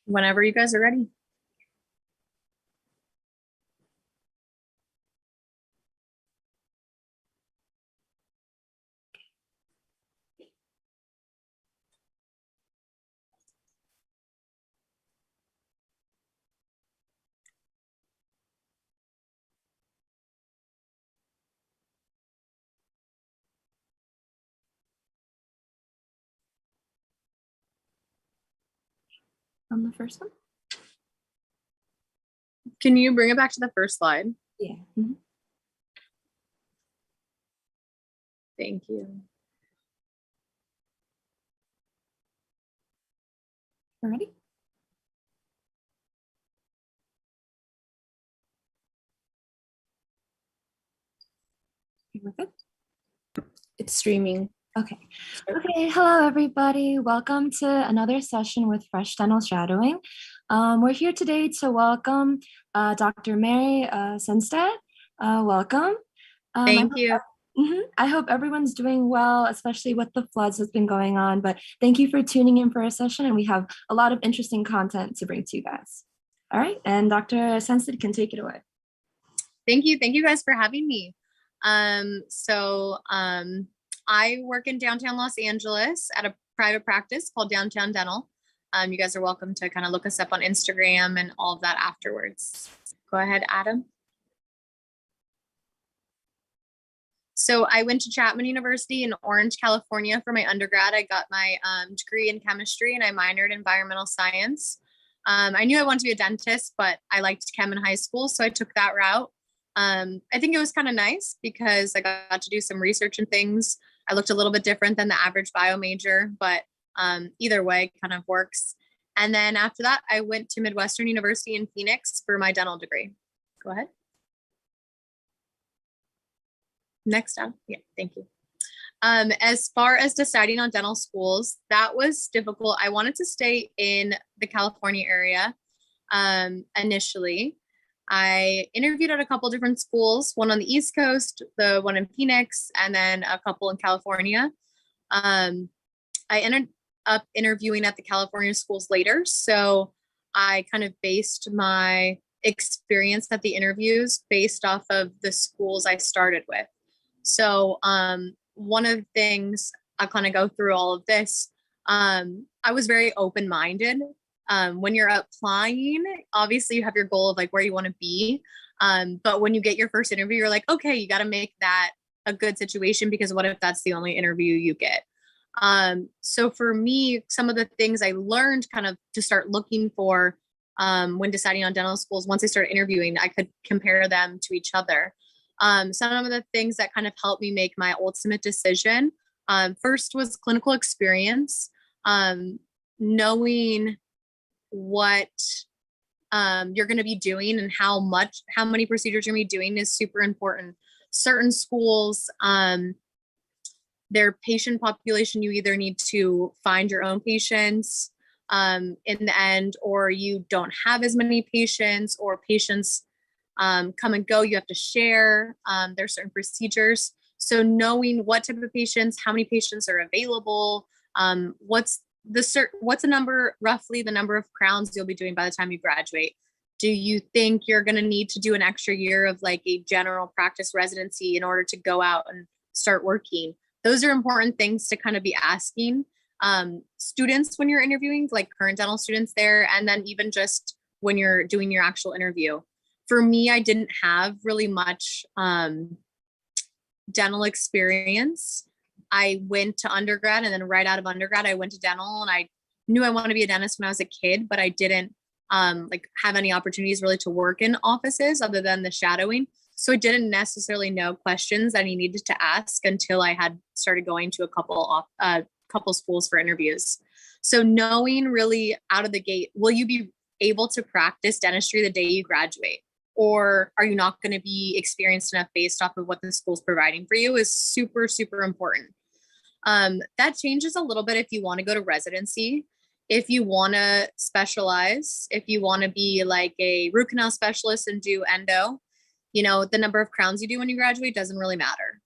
Whenever you guys are ready. On the first one? Can you bring it back to the first slide? Yeah. Thank you. Ready? You with it? It's streaming. Okay. Okay. Hello, everybody. Welcome to another session with Fresh Dental Shadowing. We're here today to welcome Dr. Mary Senstad. Welcome. Thank you. I hope everyone's doing well, especially with the floods that's been going on. But thank you for tuning in for our session, and we have a lot of interesting content to bring to you guys. All right, and Dr. Senstad can take it away. Thank you. Thank you guys for having me. I work in downtown Los Angeles at a private practice called Downtown Dental. You guys are welcome to kind of look us up on Instagram and all of that afterwards. Go ahead, Adam. So I went to Chapman University in Orange, California for my undergrad. I got my degree in chemistry and I minored in environmental science. I knew I wanted to be a dentist, but I liked chem in high school, so I took that route. I think it was kind of nice because I got to do some research and things. I looked a little bit different than the average bio major, but either way kind of works. And then after that, I went to Midwestern University in Phoenix for my dental degree. Go ahead. Next up. Yeah, thank you. As far as deciding on dental schools, that was difficult. I wanted to stay in the California area initially. I interviewed at a couple different schools, one on the East Coast, the one in Phoenix, and then a couple in California. I ended up interviewing at the California schools later, so I kind of based my experience at the interviews based off of the schools I started with. So one of the things I'll kind of go through all of this. I was very open-minded. When you're applying, obviously you have your goal of like where you want to be. But when you get your first interview, you're like, okay, you got to make that a good situation because what if that's the only interview you get? So for me, some of the things I learned kind of to start looking for when deciding on dental schools, once I started interviewing, I could compare them to each other. Some of the things that kind of helped me make my ultimate decision, first was clinical experience, knowing what you're going to be doing and how many procedures you're going to be doing is super important. Certain schools, their patient population, you either need to find your own patients in the end, or you don't have as many patients, or patients come and go, you have to share. There's certain procedures. So knowing what type of patients, how many patients are available, what's a number, roughly the number of crowns you'll be doing by the time you graduate. Do you think you're going to need to do an extra year of like a general practice residency in order to go out and start working? Those are important things to kind of be asking students when you're interviewing, like current dental students there, and then even just when you're doing your actual interview. For me, I didn't have really much dental experience. I went to undergrad, and then right out of undergrad, I went to dental, and I knew I wanted to be a dentist when I was a kid, but I didn't have any opportunities really to work in offices other than the shadowing. So I didn't necessarily know questions that I needed to ask until I had started going to a couple schools for interviews. So knowing really out of the gate, will you be able to practice dentistry the day you graduate? Or are you not going to be experienced enough based off of what the school's providing for you is super, super important. That changes a little bit if you want to go to residency, if you want to specialize, if you want to be like a root canal specialist and do endo, the number of crowns you do when you graduate doesn't really matter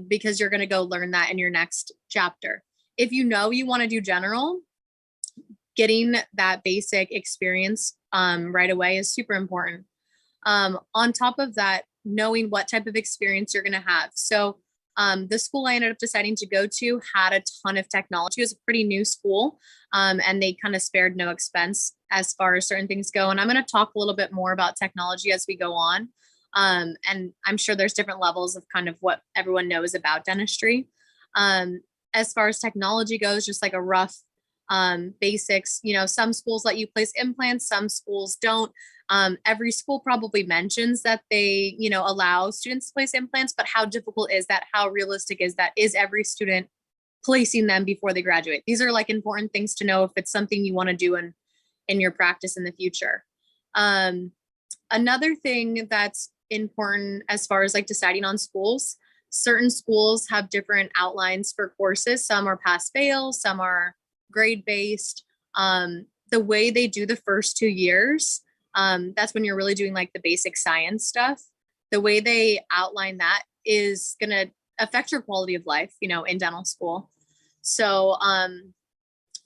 because you're going to go learn that in your next chapter. If you want to do general, getting that basic experience right away is super important. On top of that, knowing what type of experience you're going to have. So the school I ended up deciding to go to had a ton of technology. It was a pretty new school, and they kind of spared no expense as far as certain things go. And I'm going to talk a little bit more about technology as we go on. And I'm sure there's different levels of kind of what everyone knows about dentistry. As far as technology goes, just like a rough basics, some schools let you place implants, some schools don't. Every school probably mentions that they, allow students to place implants, but how difficult is that? How realistic is that? Is every student placing them before they graduate? These are like important things to know if it's something you want to do in your practice in the future. Another thing that's important as far as like deciding on schools, certain schools have different outlines for courses. Some are pass fail, some are grade based. The way they do the first 2 years, that's when you're really doing like the basic science stuff. The way they outline that is going to affect your quality of life, in dental school. So,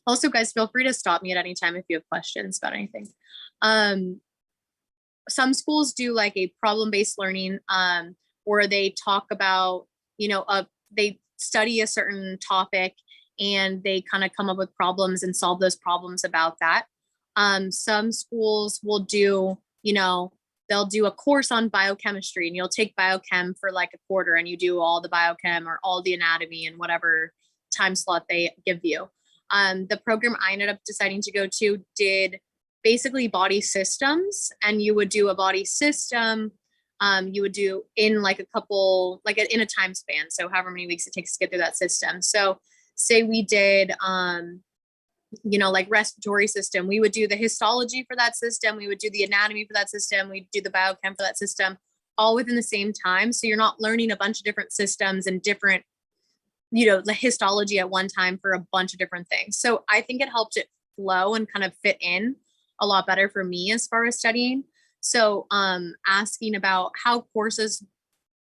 also guys, feel free to stop me at any time if you have questions about anything. Some schools do like a problem-based learning, where they talk about, they study a certain topic and they kind of come up with problems and solve those problems about that. Some schools will do, they'll do a course on biochemistry, and you'll take biochem for like a quarter and you do all the biochem or all the anatomy and whatever time slot they give you. The program I ended up deciding to go to did basically body systems, and you would do a body system. You would do in like a couple, like in a time span. So however many weeks it takes to get through that system. So say we did, like respiratory system, we would do the histology for that system. We would do the anatomy for that system. We'd do the biochem for that system, all within the same time. So you're not learning a bunch of different systems and different, the histology at one time for a bunch of different things. So I think it helped it flow and kind of fit in a lot better for me as far as studying. So asking about how courses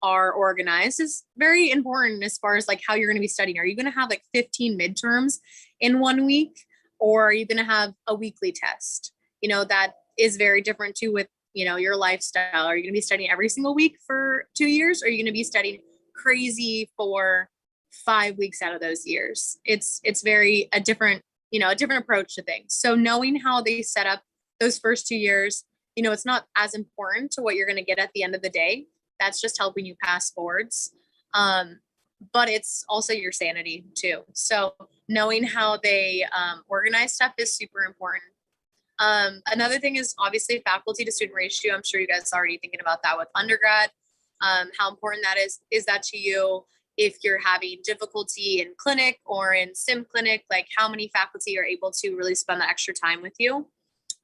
are organized is very important as far as like how you're going to be studying. Are you going to have like 15 midterms in 1 week, or are you going to have a weekly test? That is very different too with, your lifestyle. Are you going to be studying every single week for 2 years? Or are you going to be studying crazy for 5 weeks out of those years? It's very a different approach to things. So knowing how they set up those first 2 years, it's not as important to what you're going to get at the end of the day. That's just helping you pass boards. But it's also your sanity too. So knowing how they organize stuff is super important. Another thing is obviously faculty to student ratio. I'm sure you guys are already thinking about that with undergrad. How important that is that to you? If you're having difficulty in clinic or in sim clinic, like how many faculty are able to really spend the extra time with you?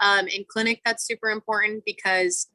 In clinic, that's super important because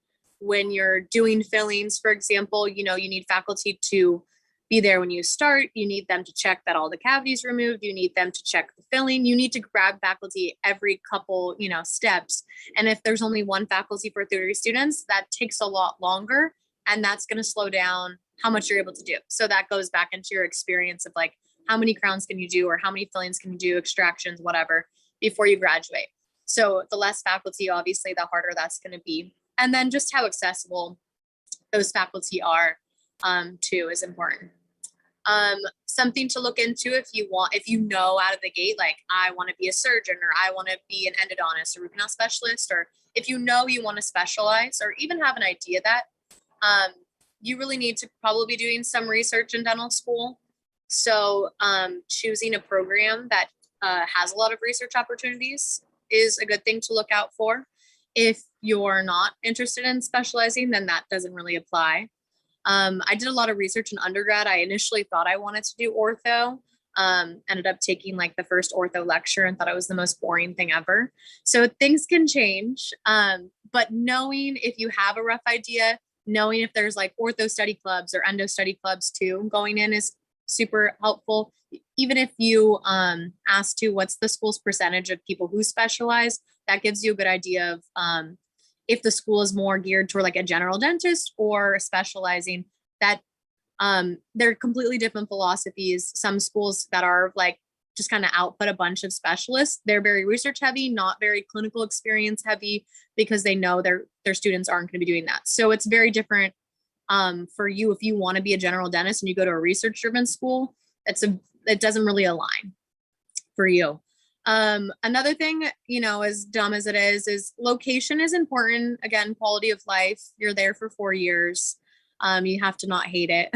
when you're doing fillings, for example, you need faculty to be there when you start. You need them to check that all the cavities removed. You need them to check the filling. You need to grab faculty every couple, steps. And if there's only one faculty for 30 students, that takes a lot longer, and that's going to slow down how much you're able to do. So that goes back into your experience of like, how many crowns can you do, or how many fillings can you do, extractions, whatever, before you graduate. So the less faculty, obviously, the harder that's going to be. And then just how accessible those faculty are too is important. Something to look into if you out of the gate, like I want to be a surgeon, or I want to be an endodontist or root canal specialist, or if you want to specialize or even have an idea that you really need to probably be doing some research in dental school. So choosing a program that has a lot of research opportunities is a good thing to look out for. If you're not interested in specializing, then that doesn't really apply. I did a lot of research in undergrad. I initially thought I wanted to do ortho, ended up taking like the first ortho lecture and thought it was the most boring thing ever. So things can change. But knowing if you have a rough idea, knowing if there's like ortho study clubs or endo study clubs too going in is super helpful. Even if you ask to what's the school's percentage of people who specialize, that gives you a good idea of if the school is more geared toward like a general dentist or specializing. That they're completely different philosophies. Some schools that are like just kind of output a bunch of specialists. They're very research heavy, not very clinical experience heavy, because they know their students aren't going to be doing that. So it's very different for you. If you want to be a general dentist and you go to a research driven school, it doesn't really align for you. Another thing, as dumb as it is location is important. Again, quality of life. You're there for 4 years. You have to not hate it.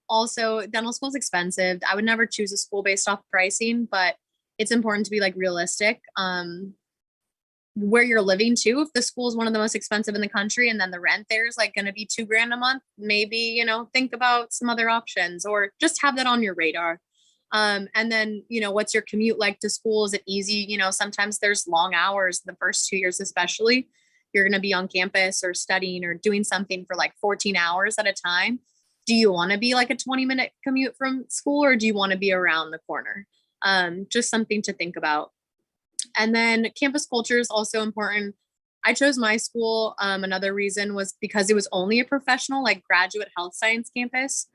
Also, dental school is expensive. I would never choose a school based off pricing, but it's important to be like realistic. Where you're living too. If the school is one of the most expensive in the country and then the rent there is like going to be $2,000 a month, maybe, think about some other options, or just have that on your radar. And then, what's your commute like to school? Is it easy? Sometimes there's long hours the first 2 years, especially. You're going to be on campus or studying or doing something for like 14 hours at a time. Do you want to be like a 20-minute commute from school, or do you want to be around the corner? Just something to think about. And then campus culture is also important. I chose my school. Another reason was because it was only a professional, like graduate health science campus.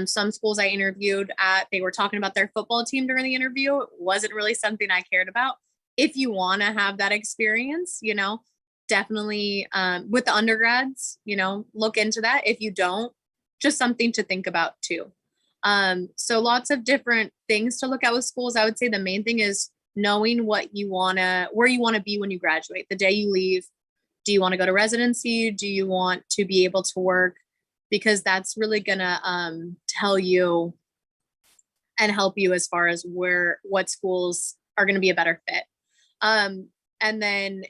Some schools I interviewed at, they were talking about their football team during the interview. It wasn't really something I cared about. If you want to have that experience, definitely with the undergrads, look into that. If you don't, just something to think about too. So lots of different things to look at with schools. I would say the main thing is knowing where you want to be when you graduate, the day you leave. Do you want to go to residency? Do you want to be able to work? Because that's really going to tell you and help you as far as what schools are going to be a better fit. And then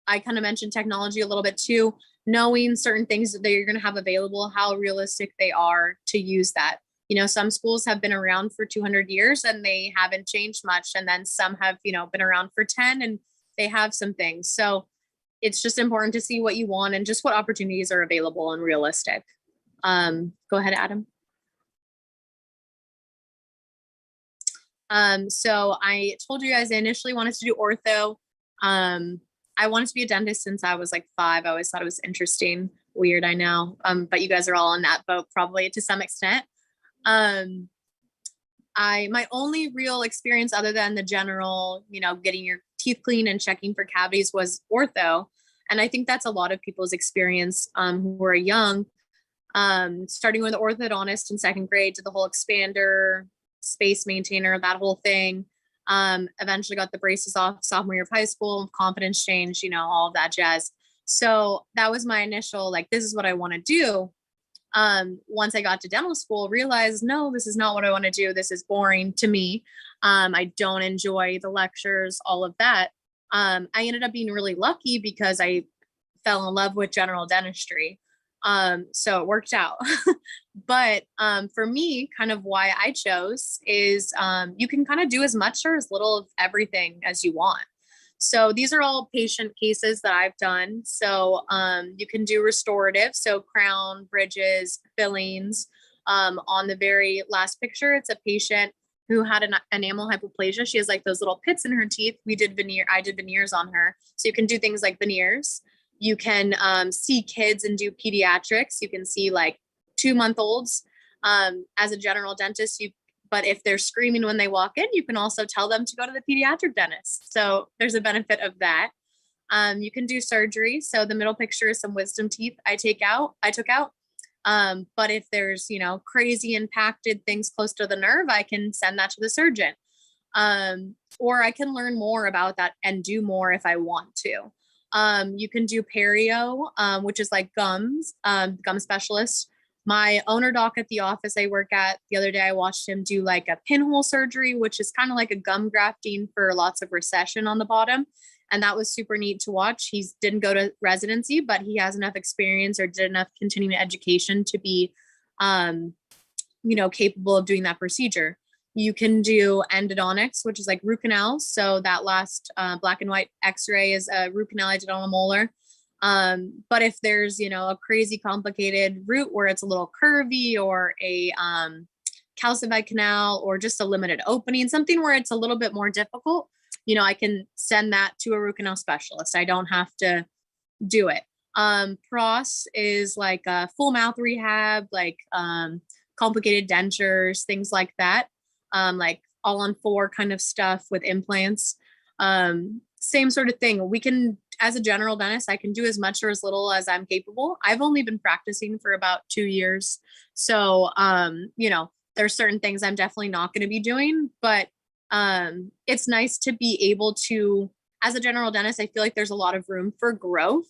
I kind of mentioned technology a little bit too, knowing certain things that you're going to have available, how realistic they are to use that. Some schools have been around for 200 years and they haven't changed much. And then some have, been around for 10 and they have some things. So it's just important to see what you want and just what opportunities are available and realistic. Go ahead, Adam. So I told you guys I initially wanted to do ortho. I wanted to be a dentist since I was like 5. I always thought it was interesting. Weird, I know. But you guys are all in that boat probably to some extent. My only real experience other than the general, getting your teeth clean and checking for cavities was ortho. And I think that's a lot of people's experience who are young, starting with the orthodontist in 2nd grade to the whole expander, space maintainer, that whole thing. Eventually got the braces off sophomore year of high school, confidence change, all of that jazz. So that was my initial, like, this is what I want to do. Once I got to dental school, realized, no, this is not what I want to do. This is boring to me. I don't enjoy the lectures, all of that. I ended up being really lucky because I fell in love with general dentistry. So it worked out. But for me, kind of why I chose is you can kind of do as much or as little of everything as you want. So these are all patient cases that I've done. So you can do restorative, so crown, bridges, fillings. On the very last picture, it's a patient who had an enamel hypoplasia. She has like those little pits in her teeth. I did veneers on her. So you can do things like veneers. You can see kids and do pediatrics. You can see like 2-month-olds. As a general dentist, but if they're screaming when they walk in, you can also tell them to go to the pediatric dentist. So there's a benefit of that. You can do surgery. So the middle picture is some wisdom teeth I took out. But if there's, crazy impacted things close to the nerve, I can send that to the surgeon. Or I can learn more about that and do more if I want to. You can do perio, which is like gums, gum specialist. My owner doc at the office I work at, the other day, I watched him do like a pinhole surgery, which is kind of like a gum grafting for lots of recession on the bottom. And that was super neat to watch. He didn't go to residency, but he has enough experience or did enough continuing education to be, capable of doing that procedure. You can do endodontics, which is like root canals. So that last black and white x-ray is a root canal I did on a molar. But if there's, a crazy complicated root where it's a little curvy or a calcified canal or just a limited opening, something where it's a little bit more difficult, I can send that to a root canal specialist. I don't have to do it. Pros is like a full mouth rehab, like complicated dentures, things like that. Like all on four kind of stuff with implants. Same sort of thing. We can, as a general dentist, I can do as much or as little as I'm capable. I've only been practicing for about 2 years. So, there's certain things I'm definitely not going to be doing, but it's nice to be able to, as a general dentist, I feel like there's a lot of room for growth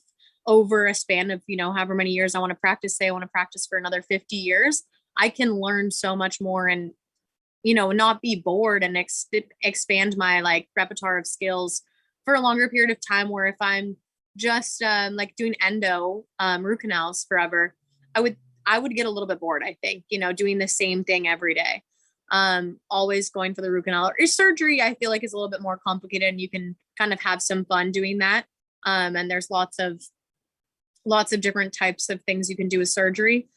over a span of, however many years I want to practice. Say I want to practice for another 50 years. I can learn so much more and, not be bored and expand my like repertoire of skills for a longer period of time, where if I'm just like doing endo root canals forever, I would get a little bit bored, I think, doing the same thing every day. Always going for the root canal or surgery, I feel like is a little bit more complicated and you can kind of have some fun doing that. And there's lots of different types of things you can do with surgery.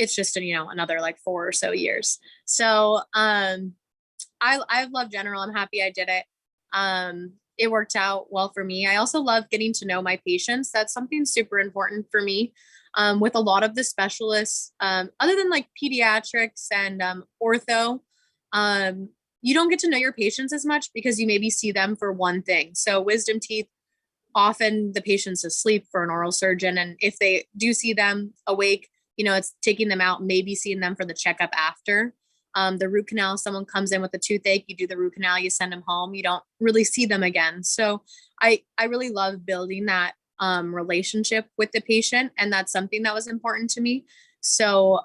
It's just, another like 4 or so years. So, I've loved general. I'm happy I did it. It worked out well for me. I also love getting to know my patients. That's something super important for me. With a lot of the specialists, other than like pediatrics and ortho, you don't get to know your patients as much because you maybe see them for one thing. So wisdom teeth, often the patient's asleep for an oral surgeon. And if they do see them awake, it's taking them out, maybe seeing them for the checkup after. The root canal, someone comes in with a toothache, you do the root canal, you send them home, you don't really see them again. So I really love building that relationship with the patient. And that's something that was important to me. So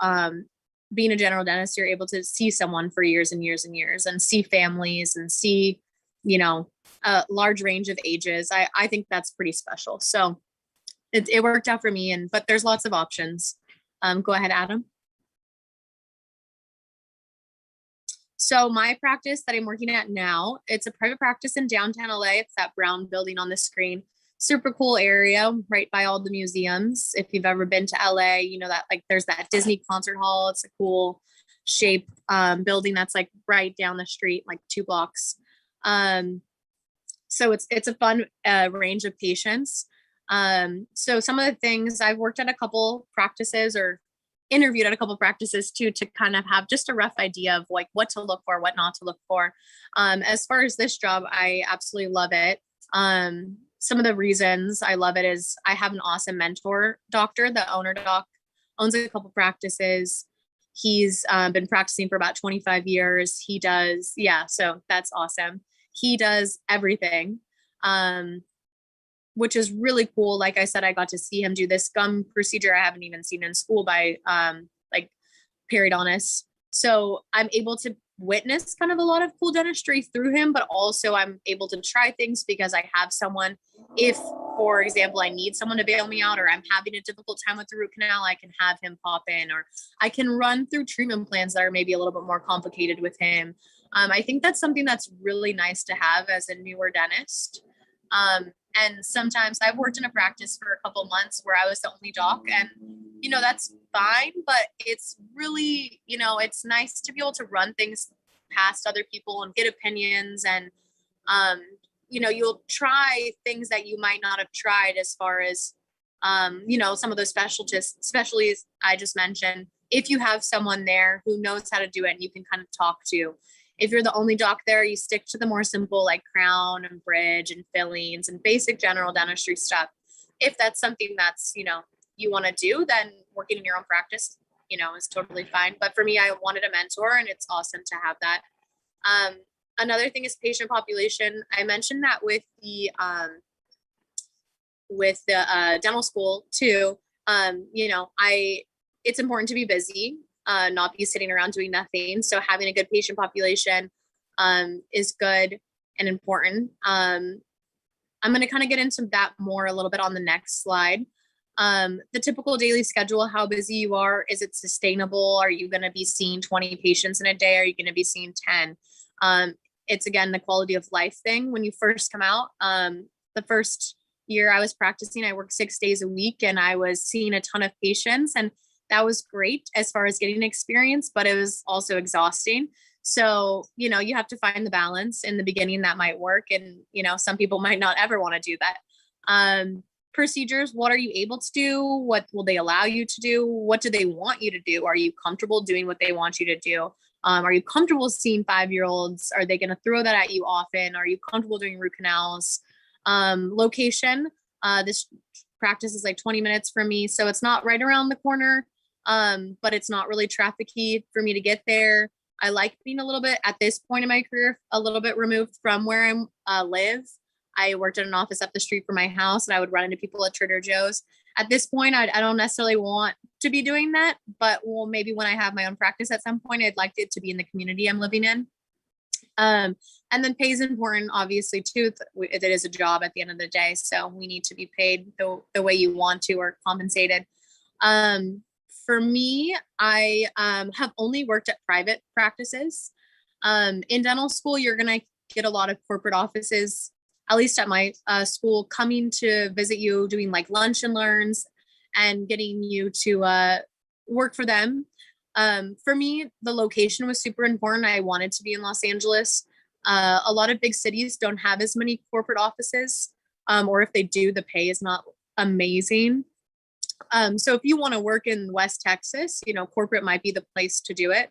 being a general dentist, you're able to see someone for years and years and years and see families and see, a large range of ages. I think that's pretty special. So it worked out for me, but there's lots of options. Go ahead, Adam. So my practice that I'm working at now, it's a private practice in downtown LA. It's that brown building on the screen. Super cool area right by all the museums. If you've ever been to LA, that like there's that Disney concert hall. It's a cool shape building that's like right down the street, like 2 blocks. So it's a fun range of patients. So some of the things, I've worked at a couple practices or interviewed at a couple practices too, to kind of have just a rough idea of like what to look for, what not to look for. As far as this job, I absolutely love it. Some of the reasons I love it is I have an awesome mentor doctor. The owner doc owns a couple practices. He's been practicing for about 25 years. He does, so that's awesome. He does everything, which is really cool. Like I said, I got to see him do this gum procedure I haven't even seen in school by like periodontists. So I'm able to witness kind of a lot of cool dentistry through him, but also I'm able to try things because I have someone. If, for example, I need someone to bail me out or I'm having a difficult time with the root canal, I can have him pop in, or I can run through treatment plans that are maybe a little bit more complicated with him. I think that's something that's really nice to have as a newer dentist. And sometimes I've worked in a practice for a couple months where I was the only doc, and, that's fine, but it's really, it's nice to be able to run things past other people and get opinions. And, you'll try things that you might not have tried as far as, some of those specialties I just mentioned. If you have someone there who knows how to do it and you can kind of talk to. If you're the only doc there, you stick to the more simple like crown and bridge and fillings and basic general dentistry stuff. If that's something that's, you want to do, then working in your own practice, is totally fine. But for me, I wanted a mentor, and it's awesome to have that. Another thing is patient population. I mentioned that with the dental school too. It's important to be busy. Not be sitting around doing nothing. So having a good patient population is good and important. I'm going to kind of get into that more a little bit on the next slide. The typical daily schedule, how busy you are, is it sustainable? Are you going to be seeing 20 patients in a day? Are you going to be seeing 10? It's again, the quality of life thing. When you first come out, the first year I was practicing, I worked 6 days a week and I was seeing a ton of patients, and that was great as far as getting experience, but it was also exhausting. So, you have to find the balance. In the beginning that might work. And, some people might not ever want to do that. Procedures, what are you able to do? What will they allow you to do? What do they want you to do? Are you comfortable doing what they want you to do? Are you comfortable seeing 5-year-olds? Are they going to throw that at you often? Are you comfortable doing root canals? Location, this practice is like 20 minutes from me, so it's not right around the corner, but it's not really trafficy for me to get there. I like being a little bit, at this point in my career, a little bit removed from where I live. I worked at an office up the street from my house, and I would run into people at Trader Joe's. At this point, I don't necessarily want to be doing that, but well, maybe when I have my own practice at some point, I'd like it to be in the community I'm living in. And then pay is important, obviously, too. It is a job at the end of the day, so we need to be paid the way you want to, or compensated. For me, I have only worked at private practices. In dental school, you're going to get a lot of corporate offices, at least at my school, coming to visit you, doing like lunch and learns and getting you to work for them. For me, the location was super important. I wanted to be in Los Angeles. A lot of big cities don't have as many corporate offices, or if they do, the pay is not amazing. So if you want to work in West Texas, corporate might be the place to do it.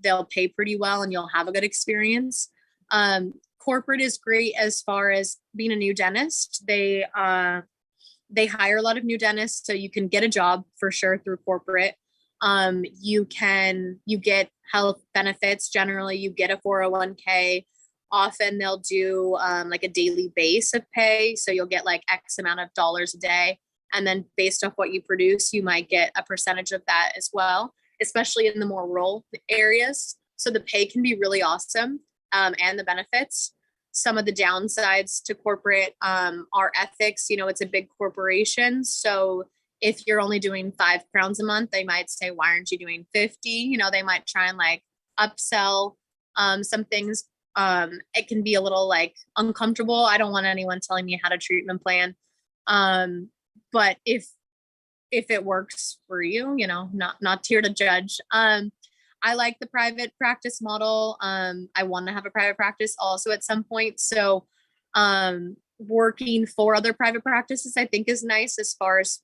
They'll pay pretty well and you'll have a good experience. Corporate is great as far as being a new dentist. They hire a lot of new dentists, so you can get a job for sure through corporate. You get health benefits. Generally, you get a 401k. Often they'll do like a daily base of pay. So you'll get like X amount of dollars a day. And then based off what you produce, you might get a percentage of that as well, especially in the more rural areas. So the pay can be really awesome, and the benefits. Some of the downsides to corporate are ethics. It's a big corporation. So if you're only doing 5 crowns a month, they might say, why aren't you doing 50? They might try and like upsell some things. It can be a little like uncomfortable. I don't want anyone telling me how to treatment plan. But if it works for you, not here to judge. I like the private practice model. I want to have a private practice also at some point. So working for other private practices, I think, is nice. As far as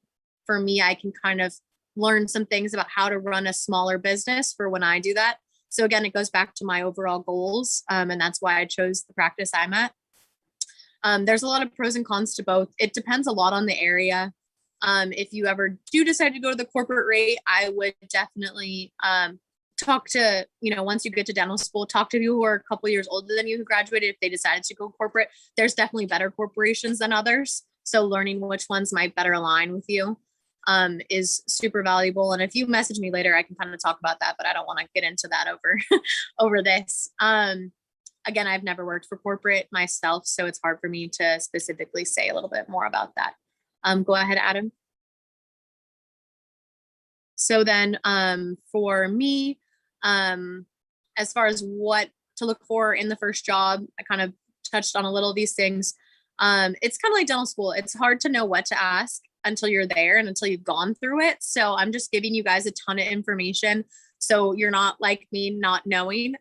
for me, I can kind of learn some things about how to run a smaller business for when I do that. So again, it goes back to my overall goals. And that's why I chose the practice I'm at. There's a lot of pros and cons to both. It depends a lot on the area. If you ever do decide to go to the corporate rate, I would definitely talk to, once you get to dental school, talk to people who are a couple years older than you who graduated. If they decided to go corporate, there's definitely better corporations than others. So learning which ones might better align with you is super valuable. And if you message me later, I can kind of talk about that, but I don't want to get into that over this. Again, I've never worked for corporate myself, so it's hard for me to specifically say a little bit more about that. Go ahead, Adam. So then for me, as far as what to look for in the first job, I kind of touched on a little of these things. It's kind of like dental school. It's hard to know what to ask until you're there and until you've gone through it. So I'm just giving you guys a ton of information, so you're not like me not knowing.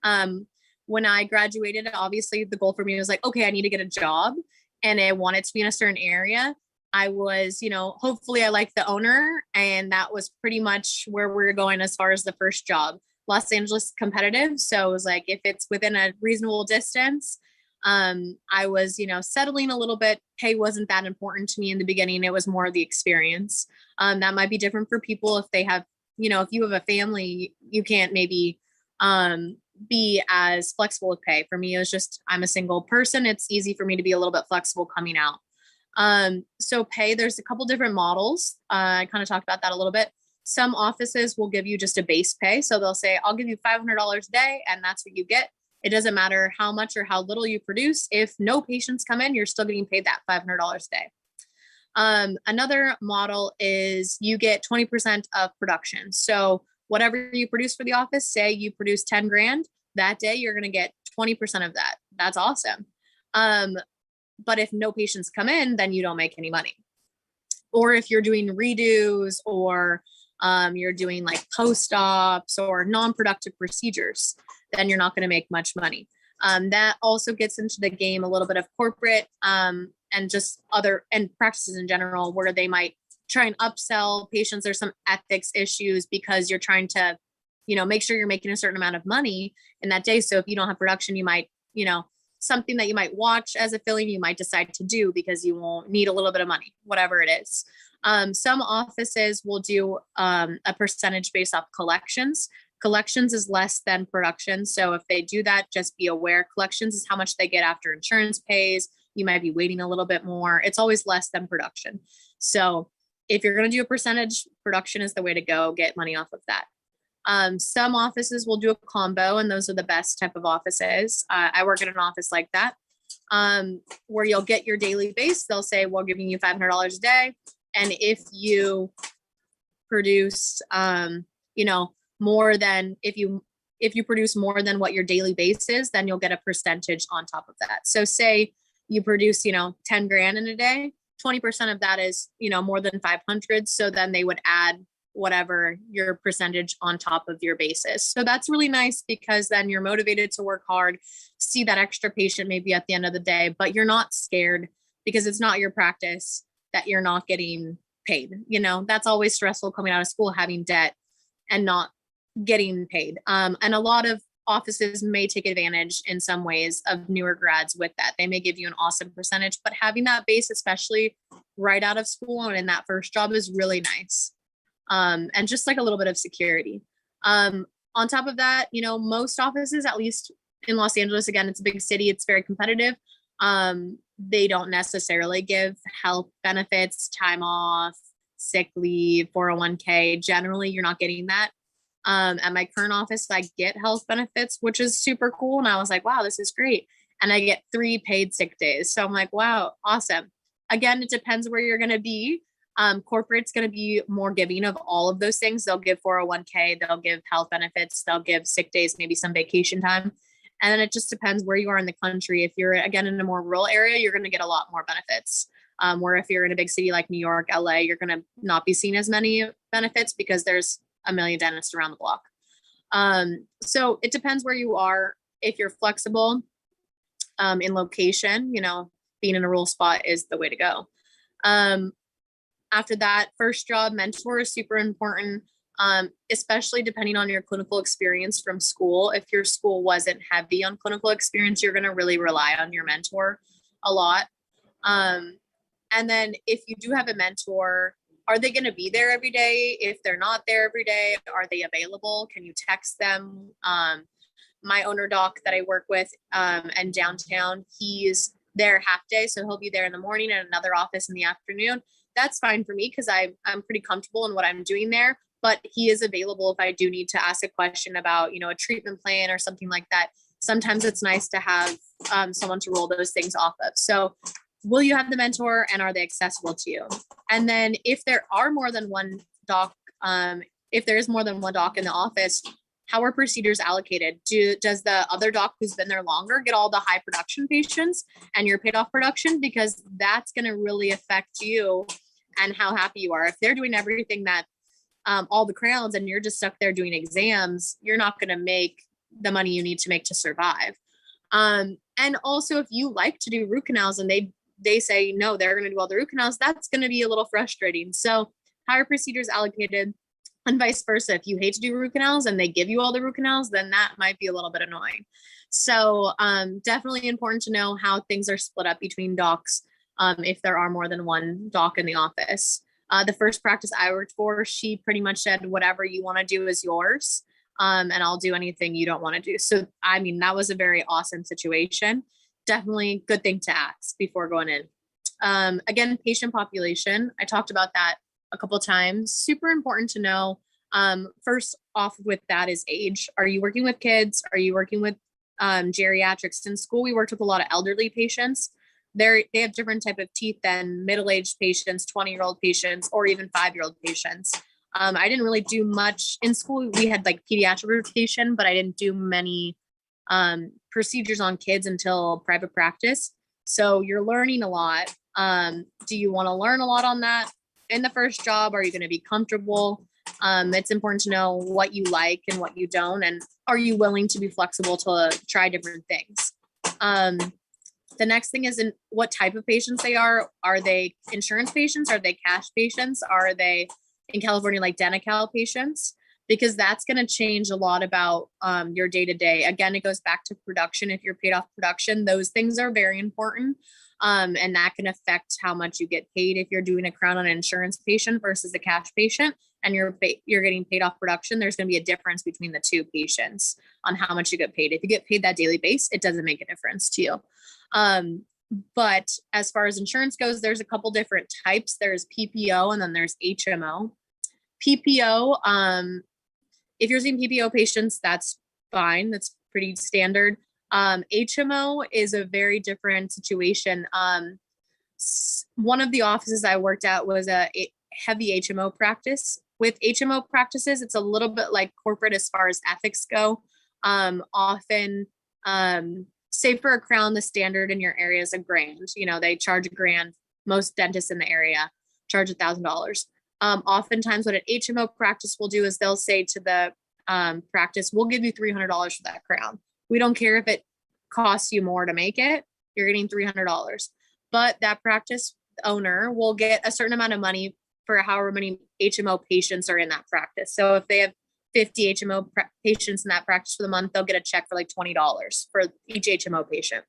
When I graduated, obviously the goal for me was like, okay, I need to get a job, and I wanted to be in a certain area. I was, hopefully I liked the owner, and that was pretty much where we were going as far as the first job. Los Angeles competitive. So it was like, if it's within a reasonable distance, I was, settling a little bit. Pay wasn't that important to me in the beginning. It was more the experience. That might be different for people if they have, if you have a family, you can't maybe be as flexible with pay. For me, it was just, I'm a single person. It's easy for me to be a little bit flexible coming out. So pay, there's a couple different models. I kind of talked about that a little bit. Some offices will give you just a base pay. So they'll say, I'll give you $500 a day, and that's what you get. It doesn't matter how much or how little you produce. If no patients come in, you're still getting paid that $500 a day. Another model is you get 20% of production. So whatever you produce for the office, say you produce 10 grand that day, you're going to get 20% of that. That's awesome. But if no patients come in, then you don't make any money. Or if you're doing redos, or you're doing like post-ops or non-productive procedures, then you're not going to make much money. That also gets into the game a little bit of corporate and just other and practices in general, where they might try and upsell patients. There's some ethics issues because you're trying to make sure you're making a certain amount of money in that day. So if you don't have production, you might, something that you might watch as a filling, you might decide to do because you won't need a little bit of money, whatever it is. Some offices will do a percentage based off collections. Collections is less than production. So if they do that, just be aware. Collections is how much they get after insurance pays. You might be waiting a little bit more. It's always less than production. So if you're going to do a percentage, production is the way to go. Get money off of that. Some offices will do a combo, and those are the best type of offices. I work in an office like that, where you'll get your daily base. They'll say, we're giving you $500 a day. And if you produce, more than if you produce more than what your daily base is, then you'll get a percentage on top of that. So say you produce, 10 grand in a day, 20% of that is, more than 500. So then they would add whatever your percentage on top of your basis. So that's really nice because then you're motivated to work hard, see that extra patient maybe at the end of the day, but you're not scared because it's not your practice that you're not getting paid. That's always stressful coming out of school, having debt and not getting paid. And a lot of offices may take advantage in some ways of newer grads with that. They may give you an awesome percentage, but having that base, especially right out of school and in that first job, is really nice. And just like a little bit of security. On top of that, most offices, at least in Los Angeles, again, it's a big city, it's very competitive. They don't necessarily give health benefits, time off, sick leave, 401k. Generally, you're not getting that. At my current office, I get health benefits, which is super cool. And I was like, wow, this is great. And I get 3 paid sick days. So I'm like, wow, awesome. Again, it depends where you're going to be. Corporate's going to be more giving of all of those things. They'll give 401k, they'll give health benefits, they'll give sick days, maybe some vacation time. And then it just depends where you are in the country. If you're, again, in a more rural area, you're going to get a lot more benefits. Where if you're in a big city like New York, LA, you're going to not be seen as many benefits because there's a million dentists around the block. So it depends where you are. If you're flexible in location, being in a rural spot is the way to go. After that, first job, mentor is super important, especially depending on your clinical experience from school. If your school wasn't heavy on clinical experience, you're going to really rely on your mentor a lot. And then if you do have a mentor, are they going to be there every day? If they're not there every day, are they available? Can you text them? My owner doc that I work with in downtown, he's there half day. So he'll be there in the morning and another office in the afternoon. That's fine for me because I'm pretty comfortable in what I'm doing there, but he is available if I do need to ask a question about, a treatment plan or something like that. Sometimes it's nice to have someone to roll those things off of. So will you have the mentor and are they accessible to you? And then if there are more than one doc, if there is more than one doc in the office, how are procedures allocated? Does the other doc who's been there longer get all the high production patients and you're paid off production? Because that's going to really affect you and how happy you are. If they're doing everything that all the crowns and you're just stuck there doing exams, you're not going to make the money you need to make to survive. And also if you like to do root canals and they say, no, they're going to do all the root canals, that's going to be a little frustrating. So how are procedures allocated? And vice versa. If you hate to do root canals and they give you all the root canals, then that might be a little bit annoying. So definitely important to know how things are split up between docs if there are more than one doc in the office. The first practice I worked for, she pretty much said, whatever you want to do is yours. And I'll do anything you don't want to do. So, that was a very awesome situation. Definitely good thing to ask before going in. Again, patient population. I talked about that a couple of times. Super important to know. First off with that is age. Are you working with kids? Are you working with geriatrics? In school, we worked with a lot of elderly patients. They have different type of teeth than middle-aged patients, 20-year-old patients, or even 5-year-old patients. I didn't really do much in school. We had like pediatric rotation, but I didn't do many procedures on kids until private practice. So you're learning a lot. Do you want to learn a lot on that in the first job? Are you going to be comfortable? It's important to know what you like and what you don't. And are you willing to be flexible to try different things? The next thing is in what type of patients they are. Are they insurance patients? Are they cash patients? Are they in California, like Denti-Cal patients? because that's going to change a lot about your day to day. Again, it goes back to production. If you're paid off production, those things are very important. And that can affect how much you get paid if you're doing a crown on an insurance patient versus a cash patient, and you're getting paid off production. There's going to be a difference between the two patients on how much you get paid. If you get paid that daily base, it doesn't make a difference to you. But as far as insurance goes, there's a couple different types. There's PPO and then there's HMO. PPO, if you're seeing PPO patients, that's fine. That's pretty standard. HMO is a very different situation. One of the offices I worked at was a heavy HMO practice. With HMO practices, it's a little bit like corporate as far as ethics go. Often, say for a crown, the standard in your area is $1,000. You know, they charge $1,000. Most dentists in the area charge $1,000. Oftentimes what an HMO practice will do is they'll say to the practice, we'll give you $300 for that crown. We don't care if it costs you more to make it, you're getting $300. But that practice owner will get a certain amount of money for however many HMO patients are in that practice. So if they have 50 HMO patients in that practice for the month, they'll get a check for like $20 for each HMO patient.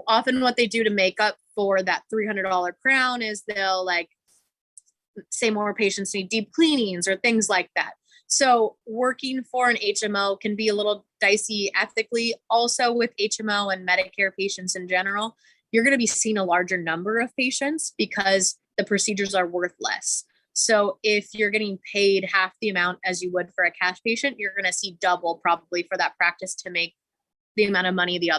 Often what they do to make up for that $300 crown is they'll like say more patients need deep cleanings or things like that. So working for an HMO can be a little dicey ethically. Also with HMO and Medicare patients in general, you're going to be seeing a larger number of patients because the procedures are worth less. So if you're getting paid half the amount as you would for a cash patient, you're going to see double probably for that practice to make the amount of money the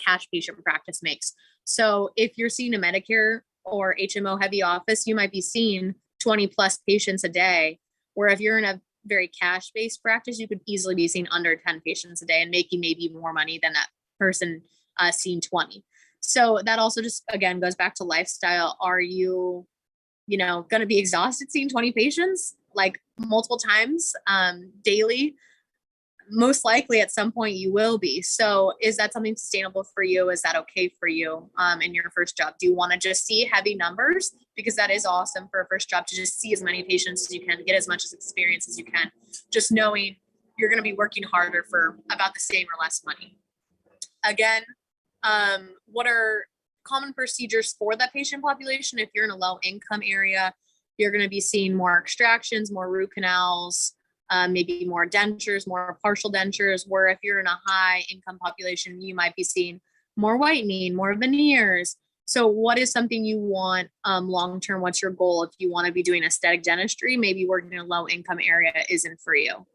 cash patient practice makes. So if you're seeing a Medicare or HMO heavy office, you might be seeing 20 plus patients a day. Where if you're in a very cash based practice, you could easily be seeing under 10 patients a day and making maybe more money than that person seeing 20. So that also just, again, goes back to lifestyle. Are you, going to be exhausted seeing 20 patients like multiple times daily? Most likely at some point you will be. So is that something sustainable for you? Is that okay for you in your first job? Do you want to just see heavy numbers? Because that is awesome for a first job, to just see as many patients as you can, get as much experience as you can, just knowing you're going to be working harder for about the same or less money. Again, what are common procedures for that patient population? If you're in a low income area, you're going to be seeing more extractions, more root canals, maybe more dentures, more partial dentures, where if you're in a high income population, you might be seeing more whitening, more veneers. So what is something you want long-term? What's your goal? If you want to be doing aesthetic dentistry, maybe working in a low income area isn't for you.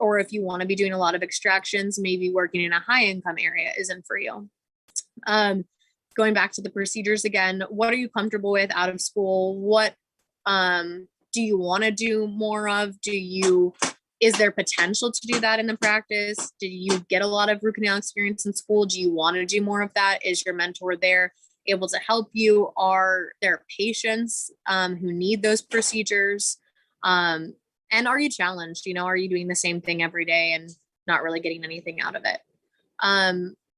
Or if you want to be doing a lot of extractions, maybe working in a high income area isn't for you. Going back to the procedures again, what are you comfortable with out of school? What do you want to do more of? Is there potential to do that in the practice? Did you get a lot of root canal experience in school? Do you want to do more of that? Is your mentor there able to help you? Are there patients who need those procedures? And are you challenged? Are you doing the same thing every day and not really getting anything out of it?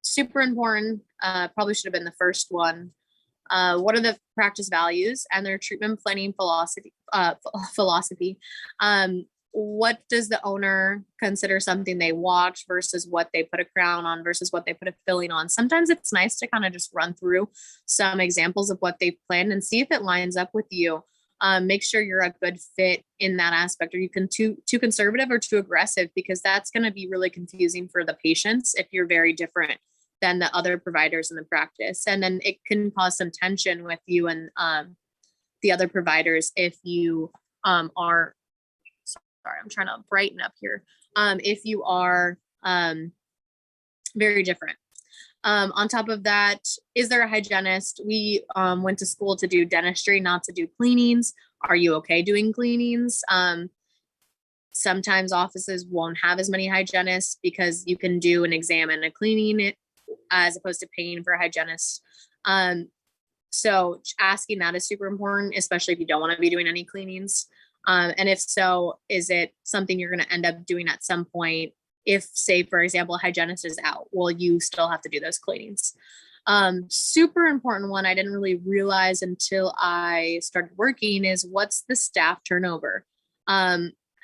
Super important. Probably should have been the first one. What are the practice values and their treatment planning philosophy? What does the owner consider something they watch versus what they put a crown on versus what they put a filling on? Sometimes it's nice to kind of just run through some examples of what they've planned and see if it lines up with you. Make sure you're a good fit in that aspect. Are you too conservative or too aggressive? Because that's going to be really confusing for the patients if you're very different than the other providers in the practice. And then it can cause some tension with you and the other providers if you are, sorry, I'm trying to brighten up here. If you are very different. On top of that, is there a hygienist? We went to school to do dentistry, not to do cleanings. Are you okay doing cleanings? Sometimes offices won't have as many hygienists because you can do an exam and a cleaning as opposed to paying for a hygienist. So asking that is super important, especially if you don't want to be doing any cleanings. And if so, is it something you're going to end up doing at some point? If, say, for example, a hygienist is out, well, you still have to do those cleanings. Super important one I didn't really realize until I started working is what's the staff turnover?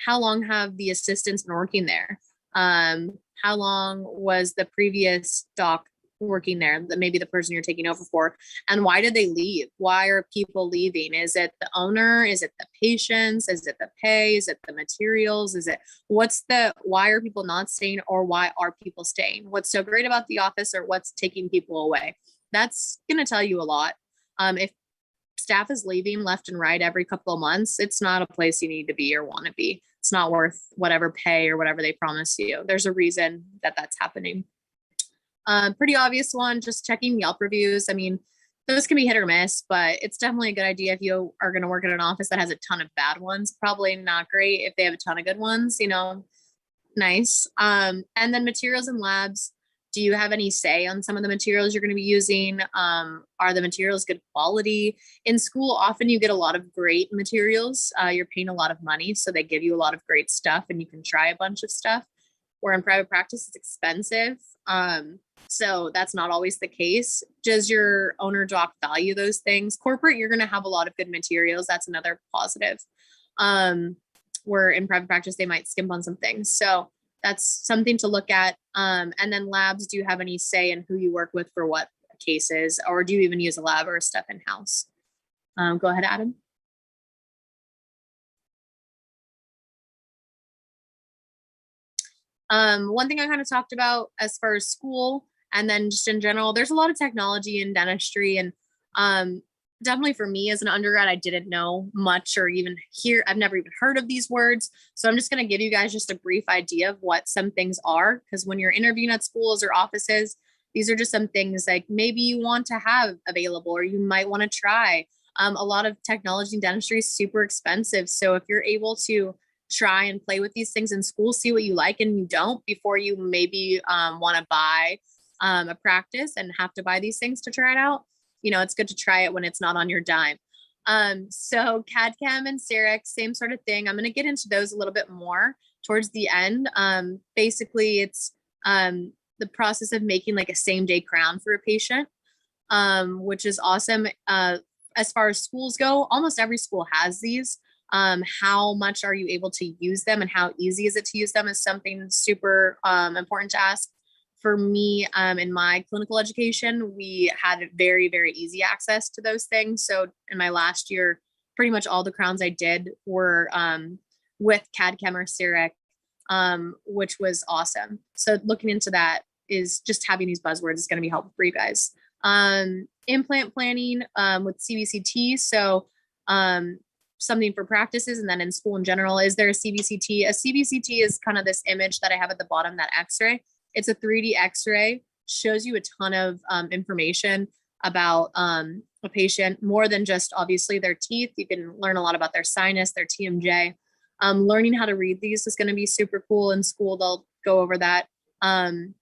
how long have the assistants been working there? How long was the previous doc working there, that maybe the person you're taking over for, and why did they leave? Why are people leaving? Is it the owner? Is it the patients? Is it the pay? Is it the materials? Is it why are people not staying, or why are people staying? What's so great about the office, or what's taking people away? That's going to tell you a lot. If staff is leaving left and right every couple of months, it's not a place you need to be or want to be. It's not worth whatever pay or whatever they promise you. There's a reason that that's happening. Pretty obvious one, just checking Yelp reviews. I mean, those can be hit or miss, but it's definitely a good idea if you are going to work in an office that has a ton of bad ones. Probably not great if they have a ton of good ones, nice. And then materials and labs. Do you have any say on some of the materials you're going to be using? Are the materials good quality? In school, often you get a lot of great materials. You're paying a lot of money, so they give you a lot of great stuff and you can try a bunch of stuff. Where in private practice, it's expensive. So that's not always the case. Does your owner doc value those things? Corporate, you're going to have a lot of good materials. That's another positive. Where in private practice, they might skimp on some things. So that's something to look at. And then labs, do you have any say in who you work with for what cases, or do you even use a lab or stuff in-house? Go ahead, Adam. One thing I kind of talked about as far as school, and then just in general, there's a lot of technology in dentistry, and definitely for me as an undergrad, I didn't know much or even I've never even heard of these words. So I'm just going to give you guys just a brief idea of what some things are, because when you're interviewing at schools or offices, these are just some things like maybe you want to have available or you might want to try. A lot of technology in dentistry is super expensive. So if you're able to try and play with these things in school, see what you like and you don't before you maybe want to buy a practice and have to buy these things to try it out. It's good to try it when it's not on your dime. So CAD/CAM and CEREC, same sort of thing. I'm going to get into those a little bit more towards the end. Basically, it's the process of making like a same day crown for a patient, which is awesome. As far as schools go, almost every school has these. How much are you able to use them and how easy is it to use them is something super important to ask. For me, in my clinical education, we had very, very easy access to those things. So in my last year, pretty much all the crowns I did were with CAD/CAM or CEREC, which was awesome. So looking into that is just having these buzzwords is going to be helpful for you guys. Implant planning with CBCT. So something for practices, and then in school in general, is there a CBCT? A CBCT is kind of this image that I have at the bottom, that X-ray. It's a 3D X-ray, shows you a ton of information about a patient, more than just obviously their teeth. You can learn a lot about their sinus, their TMJ. Learning how to read these is going to be super cool. In school, they'll go over that. And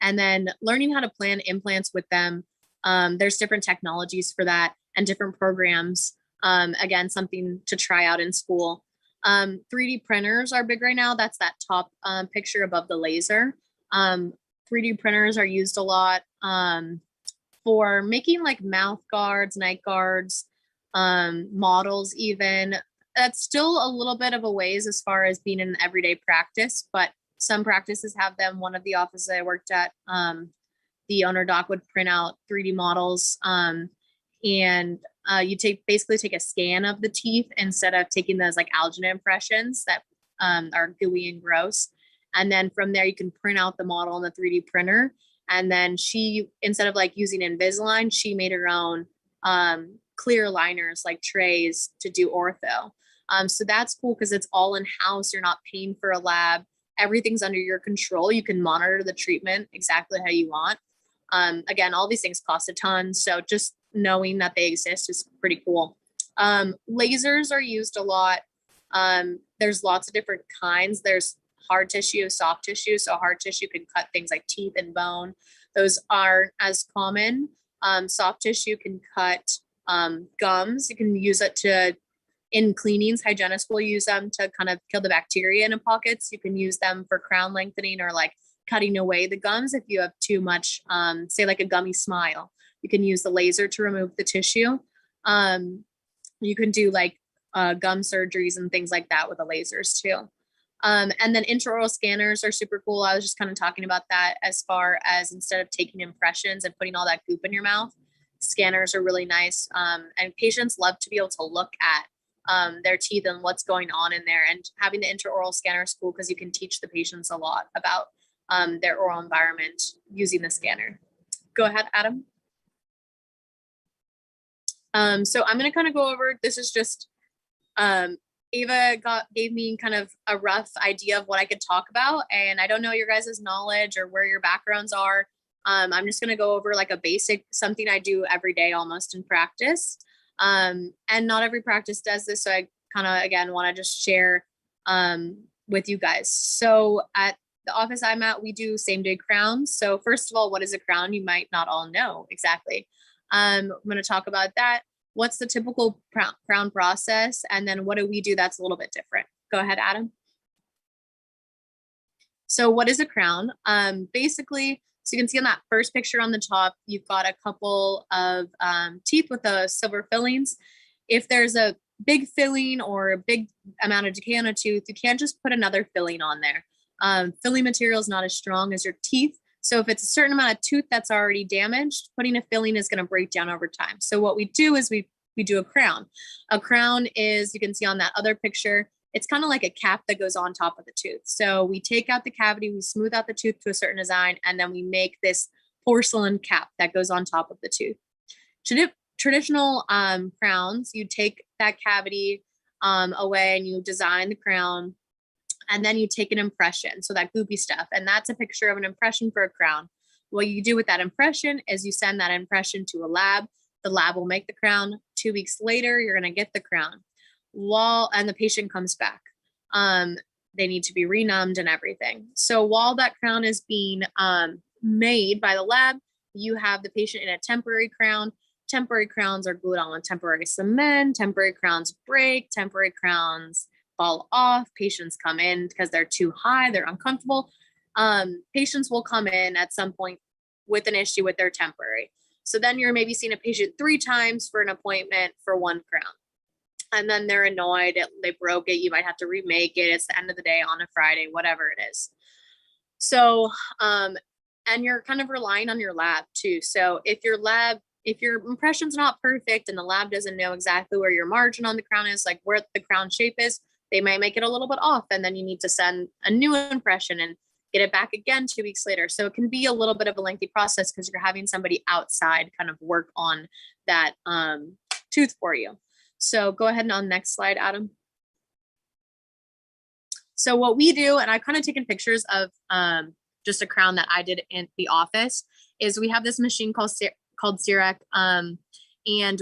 then learning how to plan implants with them. There's different technologies for that and different programs. Again, something to try out in school. 3D printers are big right now. That's that top picture above the laser. 3D printers are used a lot for making like mouth guards, night guards, models even. That's still a little bit of a ways as far as being an everyday practice, but some practices have them. One of the offices I worked at, the owner doc would print out 3D models, and you basically take a scan of the teeth instead of taking those like alginate impressions that are gooey and gross. And then from there, you can print out the model on the 3D printer. And then she, instead of like using Invisalign, she made her own clear liners, like trays, to do ortho. So that's cool because it's all in-house. You're not paying for a lab. Everything's under your control. You can monitor the treatment exactly how you want. Again, all these things cost a ton. So just knowing that they exist is pretty cool. Lasers are used a lot. There's lots of different kinds. There's hard tissue, soft tissue. So hard tissue can cut things like teeth and bone. Those aren't as common. Soft tissue can cut gums. You can use it in cleanings. Hygienists will use them to kind of kill the bacteria in the pockets. You can use them for crown lengthening or like cutting away the gums if you have too much, say like a gummy smile. You can use the laser to remove the tissue. You can do like gum surgeries and things like that with the lasers too. And then intraoral scanners are super cool. I was just kind of talking about that as far as instead of taking impressions and putting all that goop in your mouth, scanners are really nice. And patients love to be able to look at their teeth and what's going on in there. And having the intraoral scanner is cool because you can teach the patients a lot about their oral environment using the scanner. Go ahead, Adam. So I'm going to kind of go over, this is just, Ava gave me kind of a rough idea of what I could talk about. And I don't know your guys' knowledge or where your backgrounds are. I'm just going to go over like a basic, something I do every day almost in practice. And not every practice does this. So I kind of, again, want to just share with you guys. So at the office I'm at, we do same day crowns. So first of all, what is a crown? You might not all know exactly. I'm going to talk about that. What's the typical crown process? And then what do we do that's a little bit different? Go ahead, Adam. So what is a crown? Basically, so you can see on that first picture on the top, you've got a couple of teeth with the silver fillings. If there's a big filling or a big amount of decay on a tooth, you can't just put another filling on there. Filling material is not as strong as your teeth. So if it's a certain amount of tooth that's already damaged, putting a filling is going to break down over time. So what we do is we do a crown. A crown is, you can see on that other picture, it's kind of like a cap that goes on top of the tooth. So we take out the cavity, we smooth out the tooth to a certain design, and then we make this porcelain cap that goes on top of the tooth. Traditional crowns, you take that cavity away and you design the crown. And then you take an impression, so that goopy stuff, and that's a picture of an impression for a crown. What you do with that impression is you send that impression to a lab. The lab will make the crown. 2 weeks later, you're going to get the crown. And the patient comes back. They need to be renumbed and everything. So while that crown is being made by the lab, you have the patient in a temporary crown. Temporary crowns are glued on with temporary cement. Temporary crowns break. Temporary crowns fall off. Patients come in because they're too high, they're uncomfortable. Patients will come in at some point with an issue with their temporary. So then you're maybe seeing a patient 3 times for an appointment for one crown. And then they're annoyed, they broke it, you might have to remake it. It's the end of the day on a Friday, whatever it is. So, and you're kind of relying on your lab too. So if your impression's not perfect and the lab doesn't know exactly where your margin on the crown is, like where the crown shape is, they might make it a little bit off, and then you need to send a new impression and get it back again 2 weeks later. So it can be a little bit of a lengthy process because you're having somebody outside kind of work on that tooth for you. So go ahead and on the next slide, Adam. So what we do, and I've kind of taken pictures of just a crown that I did in the office, is we have this machine called CEREC, and